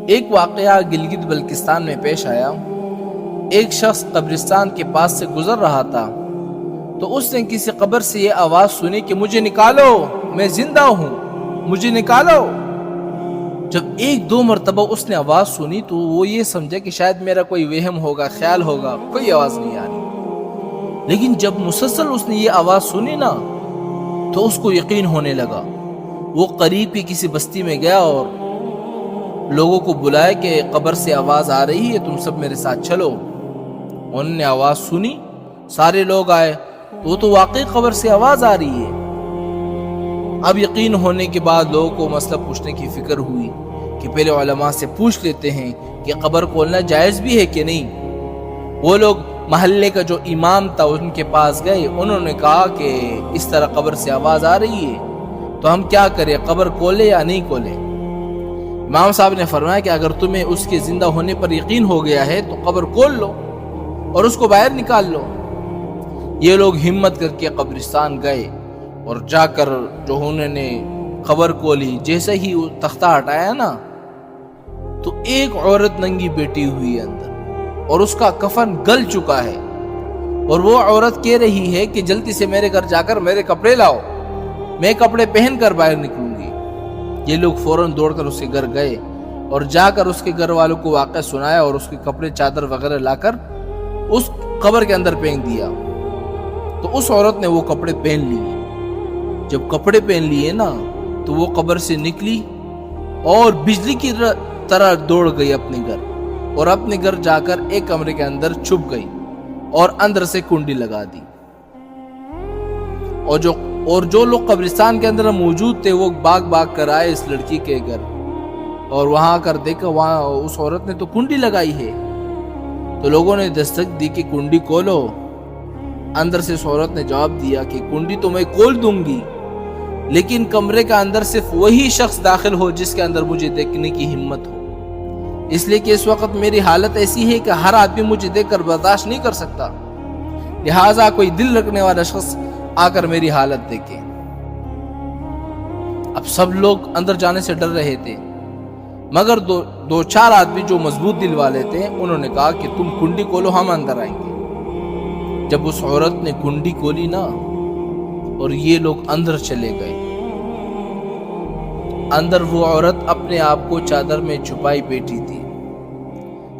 ایک واقعہ گلگت بلتستان میں پیش آیا۔ ایک شخص قبرستان کے پاس سے گزر رہا تھا تو اس نے کسی قبر سے یہ آواز سنی کہ مجھے نکالو، میں زندہ ہوں، مجھے نکالو۔ جب ایک دو مرتبہ اس نے آواز سنی تو وہ یہ سمجھا کہ شاید میرا کوئی وہم ہوگا، خیال ہوگا، کوئی آواز نہیں آ رہی۔ لیکن جب مسلسل اس نے یہ آواز سنی نا تو اس کو یقین ہونے لگا۔ وہ قریب کی کسی بستی میں گیا اور لوگوں کو بلایا کہ قبر سے آواز آ رہی ہے، تم سب میرے ساتھ چلو۔ انہوں نے آواز سنی، سارے لوگ آئے تو واقعی قبر سے آواز آ رہی ہے۔ اب یقین ہونے کے بعد لوگوں کو مسئلہ پوچھنے کی فکر ہوئی کہ پہلے علماء سے پوچھ لیتے ہیں کہ قبر کھولنا جائز بھی ہے کہ نہیں۔ وہ لوگ محلے کا جو امام تھا ان کے پاس گئے، انہوں نے کہا کہ اس طرح قبر سے آواز آ رہی ہے تو ہم کیا کریں، قبر کھولے یا نہیں کھولے؟ امام صاحب نے فرمایا کہ اگر تمہیں اس کے زندہ ہونے پر یقین ہو گیا ہے تو قبر کھول لو اور اس کو باہر نکال لو۔ یہ لوگ ہمت کر کے قبرستان گئے اور جا کر جو انہوں نے قبر کھولی، جیسے ہی تختہ ہٹایا نا تو ایک عورت ننگی بیٹھی ہوئی ہے اندر اور اس کا کفن گل چکا ہے، اور وہ عورت کہہ رہی ہے کہ جلدی سے میرے گھر جا کر میرے کپڑے لاؤ، میں کپڑے پہن کر باہر نکلوں گی۔ یہ لوگ فوراً دوڑ کر اس کے گھر گئے اور جا کر اس کے گھر والوں کو واقعہ سنایا اور اس کے کپڑے چادر وغیرہ لا کر اس قبر کے اندر پھینک دیا۔ تو اس عورت نے وہ کپڑے پہن لیے۔ جب کپڑے پہن لیے نا تو وہ قبر سے نکلی اور بجلی کی طرح دوڑ گئی اپنے گھر، اور اپنے گھر جا کر ایک کمرے کے اندر چھپ گئی اور اندر سے کنڈی لگا دی۔ اور جو لوگ قبرستان کے اندر موجود تھے وہ بھاگ کر آئے اس لڑکی کے گھر، اور وہاں کر دیکھا وہاں اس عورت نے تو کنڈی لگائی ہے۔ تو لوگوں نے دستک دی کہ کنڈی کھولو۔ اندر سے اس عورت نے جواب دیا کہ کنڈی تو میں کھول دوں گی، لیکن کمرے کا اندر صرف وہی شخص داخل ہو جس کے اندر مجھے دیکھنے کی ہمت ہو، اس لیے کہ اس وقت میری حالت ایسی ہے کہ ہر آدمی مجھے دیکھ کر برداشت نہیں کر سکتا، لہٰذا کوئی دل رکھنے والا شخص آ کر میری حالت دیکھے۔ اب سب لوگ اندر جانے سے ڈر رہے تھے، مگر دو چار آدمی جو مضبوط دل والے تھے انہوں نے کہا کہ تم کنڈی کھولو، ہم اندر آئیں گے۔ جب اس عورت نے کنڈی کھولی نا اور یہ لوگ اندر چلے گئے، اندر وہ عورت اپنے آپ کو چادر میں چھپائی بیٹھی تھی۔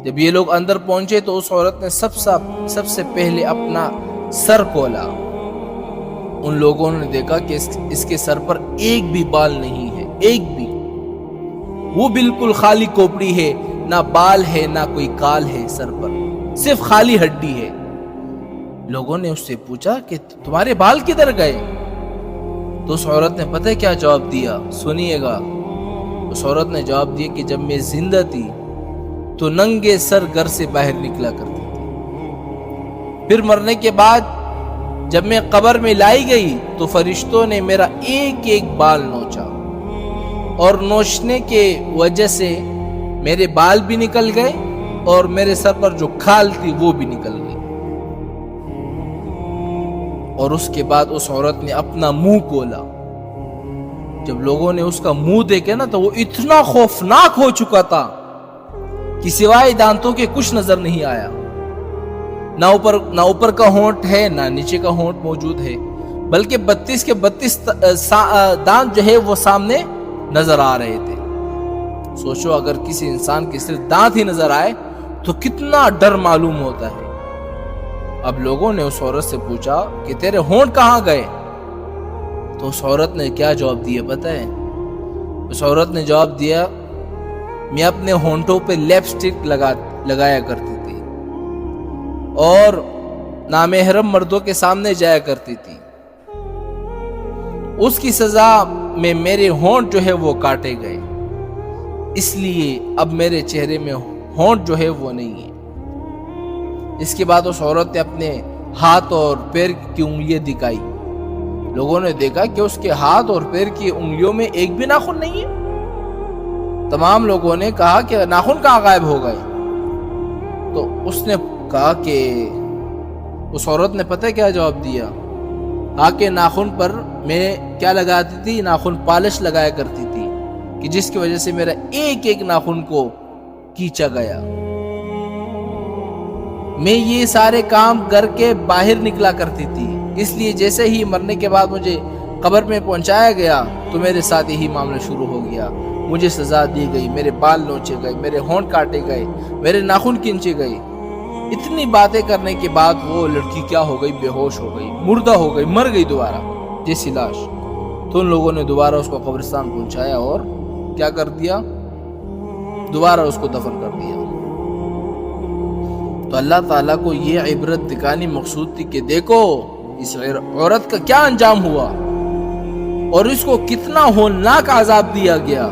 جب یہ لوگ اندر پہنچے تو اس عورت نے سب سے پہلے اپنا سر کھولا۔ ان لوگوں نے دیکھا کہ اس کے سر پر ایک بھی بال نہیں ہے، ایک بھی، وہ بالکل خالی کھوپڑی ہے، نہ بال ہے نہ کوئی کال ہے سر پر، صرف خالی ہڈی ہے۔ لوگوں نے اس سے پوچھا کہ تمہارے بال کدھر گئے؟ تو اس عورت نے پتہ کیا جواب دیا؟ سنیے گا۔ اس عورت نے جواب دیا کہ جب میں زندہ تھی تو ننگے سر گھر سے باہر نکلا کرتی تھی، پھر مرنے کے بعد جب میں قبر میں لائی گئی تو فرشتوں نے میرا ایک ایک بال نوچا، اور نوچنے کے وجہ سے میرے بال بھی نکل گئے اور میرے سر پر جو کھال تھی وہ بھی نکل گئی۔ اور اس کے بعد اس عورت نے اپنا منہ کھولا۔ جب لوگوں نے اس کا منہ دیکھا نا تو وہ اتنا خوفناک ہو چکا تھا کہ سوائے دانتوں کے کچھ نظر نہیں آیا، نہ اوپر کا ہونٹ ہے نہ نیچے کا ہونٹ موجود ہے، بلکہ 32 کے 32 دانت جو ہے وہ سامنے نظر آ رہے تھے۔ سوچو اگر کسی انسان کے صرف دانت ہی نظر آئے تو کتنا ڈر معلوم ہوتا ہے۔ اب لوگوں نے اس عورت سے پوچھا کہ تیرے ہونٹ کہاں گئے؟ تو اس عورت نے کیا جواب دیا پتہ ہے؟ اس عورت نے جواب دیا، میں اپنے ہونٹوں پہ لپسٹک لگایا کرتی تھی اور نامحرم مردوں کے سامنے جایا کرتی تھی، اس کی سزا میں میرے ہونٹ جو ہے وہ کاٹے گئے، اس لیے اب میرے چہرے میں ہونٹ جو ہے وہ نہیں ہے۔ اس کے بعد اس عورت نے اپنے ہاتھ اور پیر کی انگلیاں دکھائی۔ لوگوں نے دیکھا کہ اس کے ہاتھ اور پیر کی انگلیوں میں ایک بھی ناخن نہیں ہے۔ تمام لوگوں نے کہا کہ ناخن کہاں غائب ہو گئے؟ تو اس نے کہا کہ اس عورت نے پتہ کیا جواب دیا؟ کے ناخن پر میں کیا لگاتی تھی؟ ناخن پالش لگایا کرتی تھی کہ جس کی وجہ سے میرا ایک ایک ناخن کو کھینچا گیا۔ میں یہ سارے کام کر کے باہر نکلا کرتی تھی، اس لیے جیسے ہی مرنے کے بعد مجھے قبر میں پہنچایا گیا تو میرے ساتھ یہی معاملہ شروع ہو گیا۔ مجھے سزا دی گئی، میرے بال نوچے گئے، میرے ہونٹ کاٹے گئے، میرے ناخن کھینچے گئے۔ اتنی باتیں کرنے کے بعد وہ لڑکی کیا ہو گئی؟ بے ہوش ہو گئی، مردہ ہو گئی، مر گئی دوبارہ جیسی لاش۔ تو ان لوگوں نے دوبارہ اس کو قبرستان پہنچایا اور کیا کر دیا؟ دوبارہ اس کو دفن کر دیا۔ تو اللہ تعالیٰ کو یہ عبرت دکھانی مقصود تھی کہ دیکھو اس عورت کا کیا انجام ہوا اور اس کو کتنا ہولناک عذاب دیا گیا۔